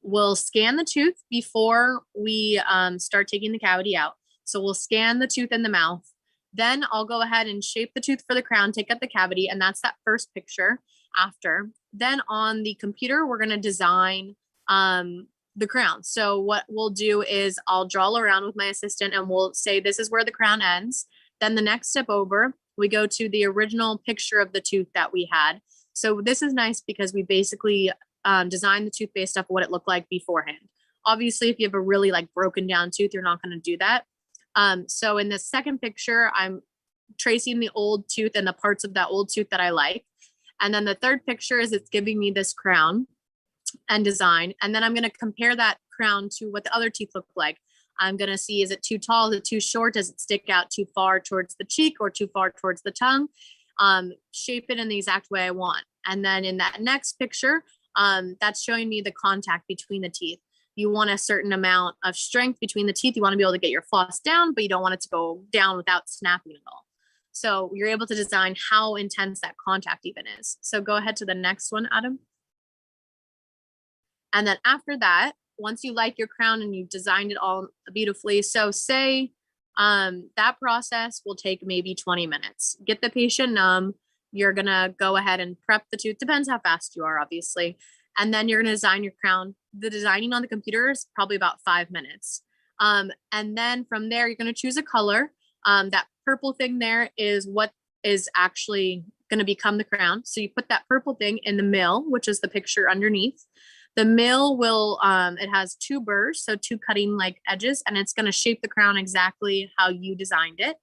we'll scan the tooth before we start taking the cavity out. So we'll scan the tooth in the mouth. Then I'll go ahead and shape the tooth for the crown, take out the cavity, and that's that first picture after. Then on the computer, we're going to design the crown. So what we'll do is I'll draw around with my assistant and we'll say this is where the crown ends. Then the next step over, we go to the original picture of the tooth that we had. So this is nice because we basically design the tooth based off what it looked like beforehand. Obviously, if you have a really like broken down tooth, you're not going to do that. So in the second picture, I'm tracing the old tooth and the parts of that old tooth that I like. And then the third picture is it's giving me this crown and design. And then I'm going to compare that crown to what the other teeth look like. I'm going to see, is it too tall? Is it too short? Does it stick out too far towards the cheek or too far towards the tongue? Shape it in the exact way I want. And then in that next picture, that's showing me the contact between the teeth. You want a certain amount of strength between the teeth. You want to be able to get your floss down, but you don't want it to go down without snapping at all. So you're able to design how intense that contact even is. So go ahead to the next one, Adam. And then after that, once you like your crown and you've designed it all beautifully, so say that process will take maybe 20 minutes. Get the patient numb. You're going to go ahead and prep the tooth. Depends how fast you are, obviously. And then you're going to design your crown. The designing on the computer is probably about 5 minutes. And then from there, you're going to choose a color. That purple thing there is what is actually going to become the crown. So you put that purple thing in the mill, which is the picture underneath. The mill will, it has two burrs, so two cutting like edges, and it's going to shape the crown exactly how you designed it.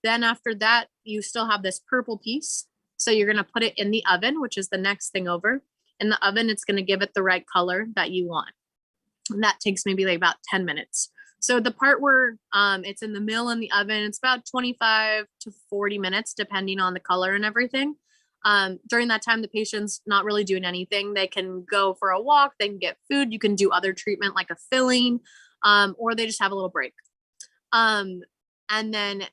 Then after that, you still have this purple piece. So you're going to put it in the oven, which is the next thing over. In the oven, it's going to give it the right color that you want. And that takes maybe like about 10 minutes. So the part where it's in the mill in the oven, it's about 25 to 40 minutes, depending on the color and everything. During that time, the patient's not really doing anything. They can go for a walk, they can get food, you can do other treatment like a filling, or they just have a little break. And then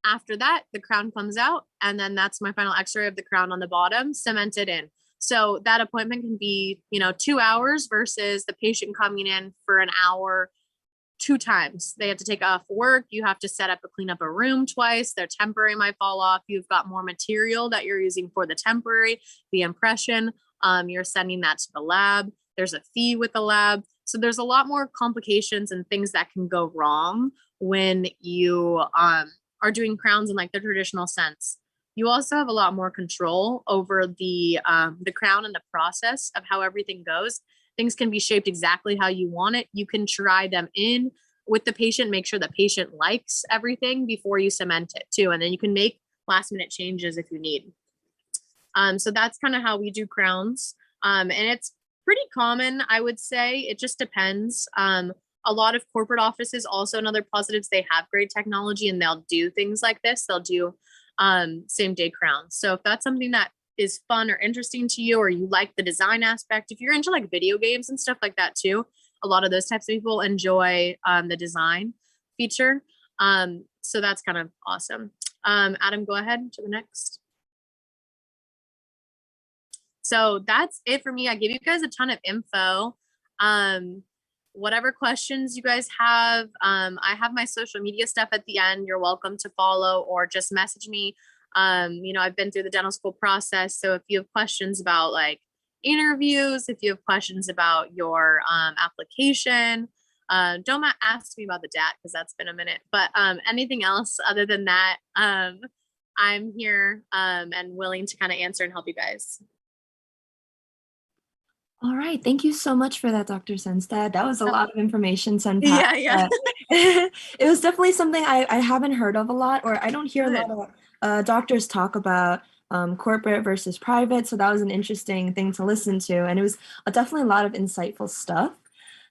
after that, the crown comes out, and then that's my final x-ray of the crown on the bottom, cemented in. So that appointment can be, 2 hours versus the patient coming in for an hour 2 times. They have to take off work. You have to set up and clean up a room twice. Their temporary might fall off. You've got more material that you're using for the temporary, the impression. You're sending that to the lab. There's a fee with the lab. So there's a lot more complications and things that can go wrong when you are doing crowns in like the traditional sense. You also have a lot more control over the crown and the process of how everything goes. Things can be shaped exactly how you want it. You can try them in with the patient, make sure the patient likes everything before you cement it too. And then you can make last minute changes if you need. So that's kind of how we do crowns. And it's pretty common, I would say. It just depends. A lot of corporate offices, also another positives, they have great technology and they'll do things like this. They'll do same day crowns. So if that's something that is fun or interesting to you, or you like the design aspect, if you're into like video games and stuff like that too, a lot of those types of people enjoy the design feature. So that's kind of awesome. Adam, go ahead to the next. So that's it for me. I gave you guys a ton of info. Whatever questions you guys have, I have my social media stuff at the end. You're welcome to follow or just message me. I've been through the dental school process. So if you have questions about like interviews, if you have questions about your application, don't ask me about the DAT because that's been a minute, but anything else other than that, I'm here and willing to kind of answer and help you guys. All right. Thank you so much for that, Dr. Senstad. That was a lot of information sent back. Yeah. It was definitely something I haven't heard of a lot, or I don't hear a lot of doctors talk about corporate versus private. So that was an interesting thing to listen to. And it was definitely a lot of insightful stuff.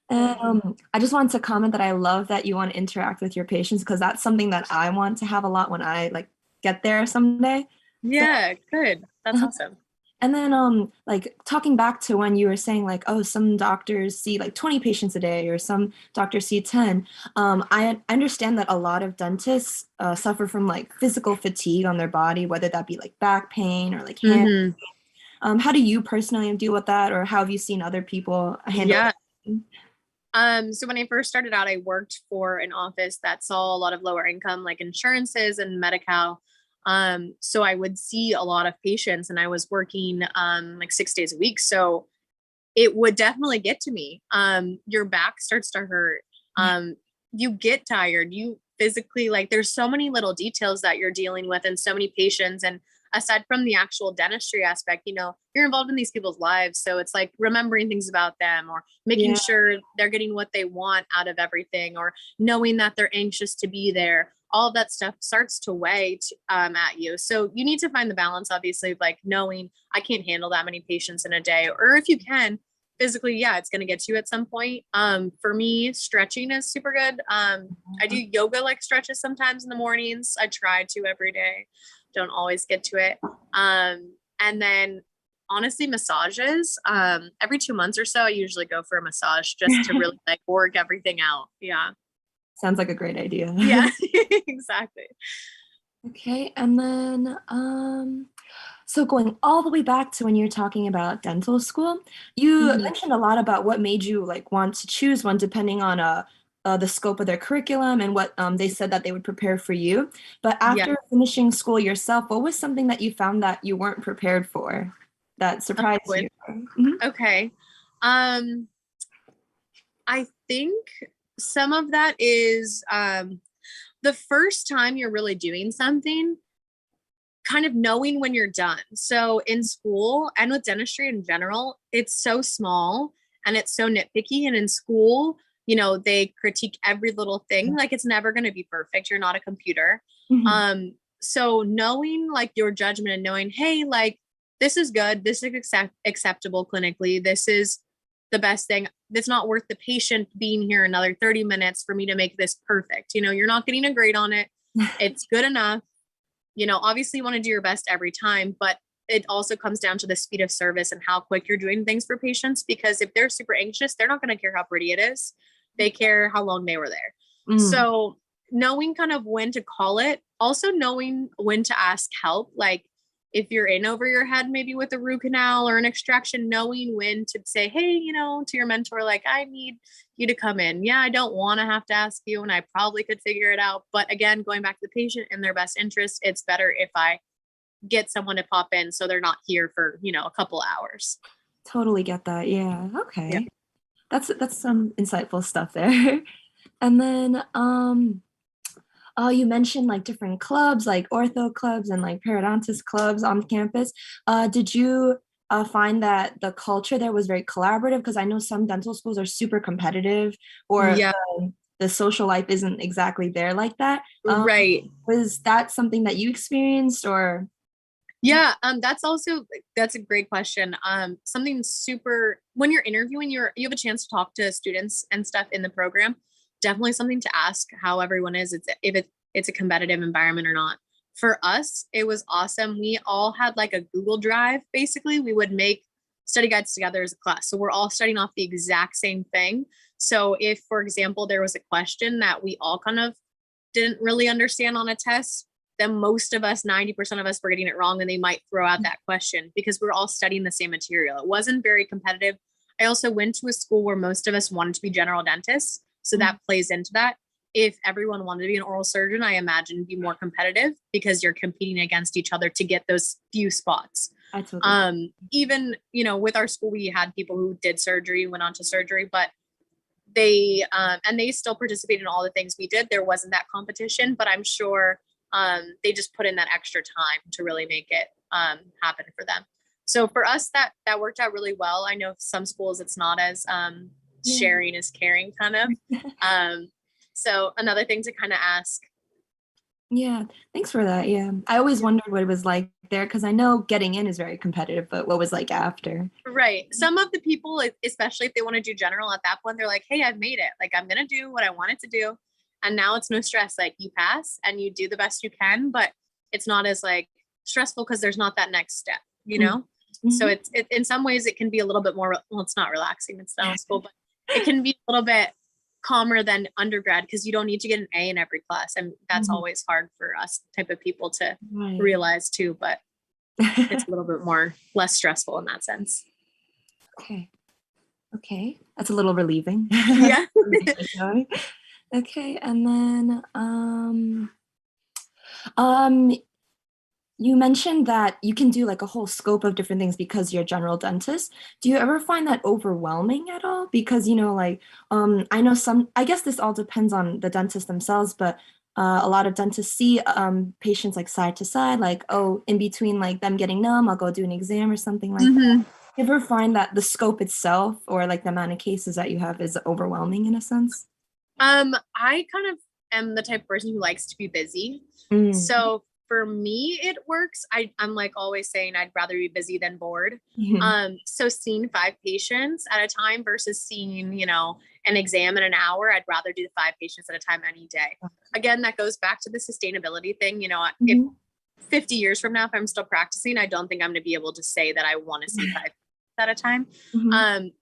And I just wanted to comment that I love that you want to interact with your patients, because that's something that I want to have a lot when I like get there someday. Yeah, so, good. That's awesome. And then like talking back to when you were saying like, oh, some doctors see like 20 patients a day or some doctors see 10. I understand that a lot of dentists suffer from like physical fatigue on their body, whether that be like back pain or like hand pain. How do you personally deal with that, or how have you seen other people handle it? So when I first started out, I worked for an office that saw a lot of lower income, like insurances and Medi-Cal. So I would see a lot of patients, and I was working like 6 days a week. So it would definitely get to me. Your back starts to hurt. You get tired. You physically, like, there's so many little details that you're dealing with and so many patients. And aside from the actual dentistry aspect, you're involved in these people's lives. So it's like remembering things about them, or making sure they're getting what they want out of everything, or knowing that they're anxious to be there. All of that stuff starts to weigh at you. So you need to find the balance, obviously, of like knowing I can't handle that many patients in a day, or if you can physically, it's going to get to you at some point. For me, stretching is super good. I do yoga like stretches sometimes in the mornings. I try to every day. Don't always get to it. And then honestly, massages, every 2 months or so, I usually go for a massage just to really like work everything out. Yeah. Sounds like a great idea. Yeah, exactly. Okay. And then, so going all the way back to when you're talking about dental school, you mentioned a lot about what made you like want to choose one depending on the scope of their curriculum and what they said that they would prepare for you. But after finishing school yourself, what was something that you found that you weren't prepared for that surprised you? Okay. I think some of that is the first time you're really doing something, kind of knowing when you're done. So in school and with dentistry in general, it's so small. and it's so nitpicky. And in school, you know, they critique every little thing. Like it's never going to be perfect. You're not a computer. So knowing like your judgment and knowing, hey, like this is good. This is acceptable clinically. This is the best thing. It's not worth the patient being here another 30 minutes for me to make this perfect. You know, you're not getting a grade on it. It's good enough. You know, obviously you want to do your best every time, but it also comes down to the speed of service and how quick you're doing things for patients. Because if they're super anxious, they're not going to care how pretty it is. They care how long they were there. So knowing kind of when to call it, also knowing when to ask help. Like if you're in over your head, maybe with a root canal or an extraction, knowing when to say, hey, you know, to your mentor, like, I need you to come in. Yeah, I don't want to have to ask you, and I probably could figure it out. But again, going back to the patient in their best interest, it's better if I get someone to pop in so they're not here for, you know, a couple hours. Totally get that. Yeah. Okay. Yeah. That's some insightful stuff there. And then you mentioned like different clubs, like ortho clubs and like periodontist clubs on campus. Did you find that the culture there was very collaborative? Because I know some dental schools are super competitive, or the social life isn't exactly there like that. Right. Was that something that you experienced, or? Yeah, that's a great question. Something super, when you're interviewing, you have a chance to talk to students and stuff in the program. Definitely something to ask how everyone is. It's a competitive environment or not. For us, it was awesome. We all had like a Google Drive. Basically, we would make study guides together as a class. So we're all studying off the exact same thing. So if, for example, there was a question that we all kind of didn't really understand on a test, then most of us, 90% of us, were getting it wrong, and they might throw out that question because we're all studying the same material. It wasn't very competitive. I also went to a school where most of us wanted to be general dentists. So that plays into that. If everyone wanted to be an oral surgeon, I imagine it'd be more competitive because you're competing against each other to get those few spots. Even, you know, with our school, we had people who did surgery, went on to surgery, but they still participated in all the things we did. There wasn't that competition, but I'm sure they just put in that extra time to really make it happen for them. So for us, that worked out really well. I know some schools it's not as sharing is caring kind of. So another thing to kind of ask. Yeah, thanks for that. Yeah, I always wondered what it was like there, because I know getting in is very competitive, but what was like after? Right. Some of the people, especially if they want to do general at that point, they're like, hey, I've made it. Like, I'm going to do what I wanted to do. And now it's no stress. Like, you pass and you do the best you can, but it's not as like stressful because there's not that next step, you know? So it's in some ways it can be a little bit more, well, it's not relaxing. It's dental school, but it can be a little bit calmer than undergrad because you don't need to get an A in every class. And that's always hard for us type of people to realize too, but it's a little bit less stressful in that sense. Okay. That's a little relieving. Yeah. Okay. And then, you mentioned that you can do like a whole scope of different things because you're a general dentist. Do you ever find that overwhelming at all? Because, you know, like, I know I guess this all depends on the dentist themselves, but a lot of dentists see patients like side to side, like, oh, in between like them getting numb, I'll go do an exam or something like that. Do you ever find that the scope itself or like the amount of cases that you have is overwhelming in a sense? I kind of am the type of person who likes to be busy. So for me, it works. I'm like always saying I'd rather be busy than bored. So seeing 5 patients at a time versus seeing, you know, an exam in an hour, I'd rather do the 5 patients at a time any day. Again, that goes back to the sustainability thing. You know, if 50 years from now, if I'm still practicing, I don't think I'm going to be able to say that I want to see 5 at a time.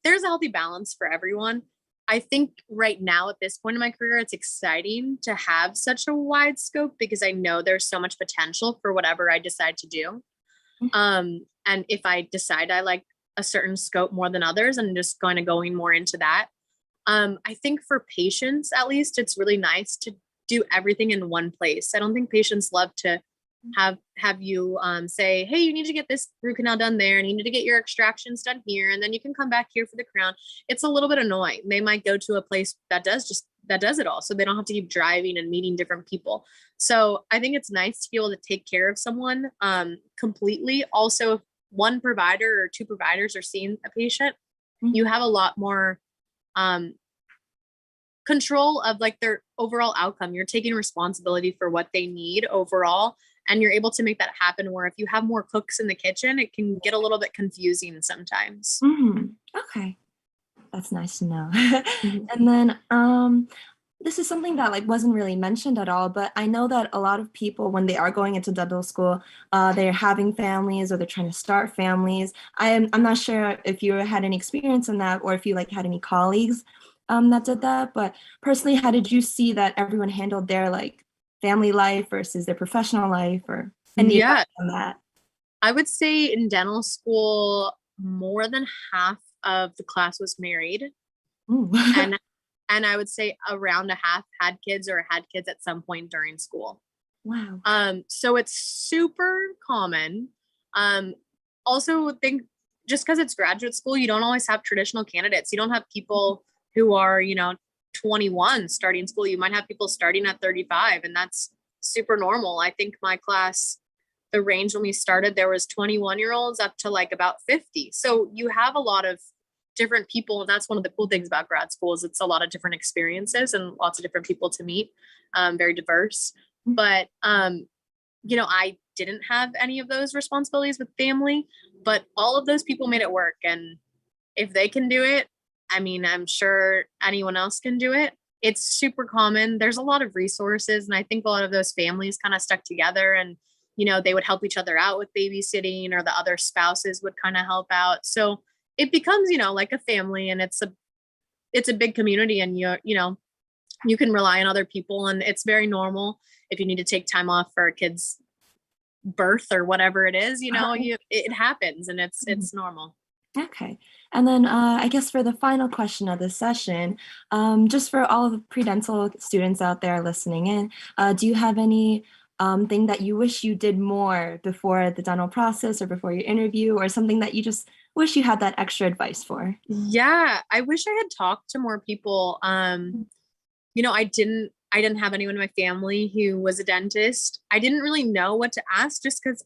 There's a healthy balance for everyone. I think right now at this point in my career, it's exciting to have such a wide scope because I know there's so much potential for whatever I decide to do. And if I decide I like a certain scope more than others, I'm just going more into that. I think for patients, at least, it's really nice to do everything in one place. I don't think patients love to have you say, hey, you need to get this root canal done there, and you need to get your extractions done here, and then you can come back here for the crown. It's a little bit annoying. They might go to a place that does it all, so they don't have to keep driving and meeting different people. So I think it's nice to be able to take care of someone completely. Also, if one provider or 2 providers are seeing a patient, you have a lot more control of like their overall outcome. You're taking responsibility for what they need overall, and you're able to make that happen. Where if you have more cooks in the kitchen, it can get a little bit confusing sometimes. Okay, that's nice to know. Mhm. And then this is something that like wasn't really mentioned at all, but I know that a lot of people, when they are going into dental school, they're having families or they're trying to start families. I'm not sure if you had any experience in that, or if you like had any colleagues that did that. But personally, how did you see that everyone handled their like family life versus their professional life, or any Yeah, advice on that? I would say in dental school, more than half of the class was married, Ooh. and and I would say around a half had kids or had kids at some point during school. Wow. So it's super common. Um, also think just because it's graduate school, you don't always have traditional candidates. You don't have people who are, 21 starting school. You might have people starting at 35, and that's super normal. I think my class, the range when we started, there was 21-year-olds up to like about 50. So you have a lot of different people, and that's one of the cool things about grad school is it's a lot of different experiences and lots of different people to meet, very diverse. But I didn't have any of those responsibilities with family, but all of those people made it work. And if they can do it, I mean, I'm sure anyone else can do it. It's super common. There's a lot of resources, and I think a lot of those families kind of stuck together, and they would help each other out with babysitting, or the other spouses would kind of help out. So it becomes, like a family, and it's a big community, and you can rely on other people, and it's very normal if you need to take time off for a kid's birth or whatever it is, it happens, and it's normal. Okay. And then I guess for the final question of this session, just for all of the pre-dental students out there listening in, do you have any thing that you wish you did more before the dental process or before your interview, or something that you just wish you had that extra advice for? Yeah, I wish I had talked to more people. I didn't have anyone in my family who was a dentist. I didn't really know what to ask, just because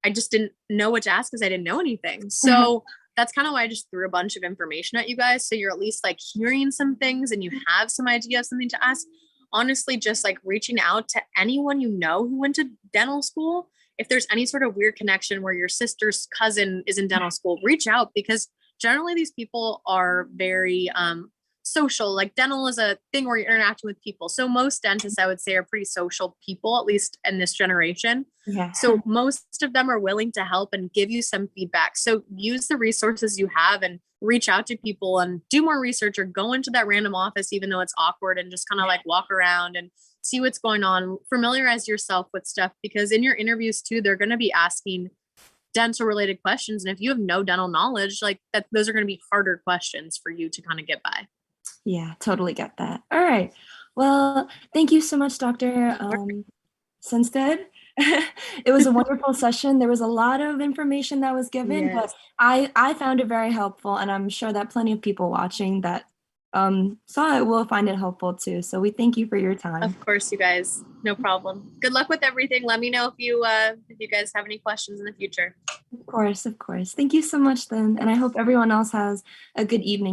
I just didn't know what to ask because I didn't know anything. So that's kind of why I just threw a bunch of information at you guys. So you're at least like hearing some things and you have some idea of something to ask. Honestly, just like reaching out to anyone who went to dental school. If there's any sort of weird connection where your sister's cousin is in dental school, reach out, because generally these people are very social. Like dental is a thing where you're interacting with people. So most dentists, I would say, are pretty social people, at least in this generation. Yeah. So most of them are willing to help and give you some feedback. So use the resources you have and reach out to people and do more research, or go into that random office, even though it's awkward, and just kind of like walk around and see what's going on. Familiarize yourself with stuff, because in your interviews too, they're going to be asking dental related questions. And if you have no dental knowledge, like that, those are going to be harder questions for you to kind of get by. Yeah, totally get that. All right. Well, thank you so much, Dr. Senstad. It was a wonderful session. There was a lot of information that was given, Yes. but I found it very helpful, and I'm sure that plenty of people watching that saw it will find it helpful too. So we thank you for your time. Of course, you guys, no problem. Good luck with everything. Let me know if you guys have any questions in the future. Of course, of course. Thank you so much then, and I hope everyone else has a good evening.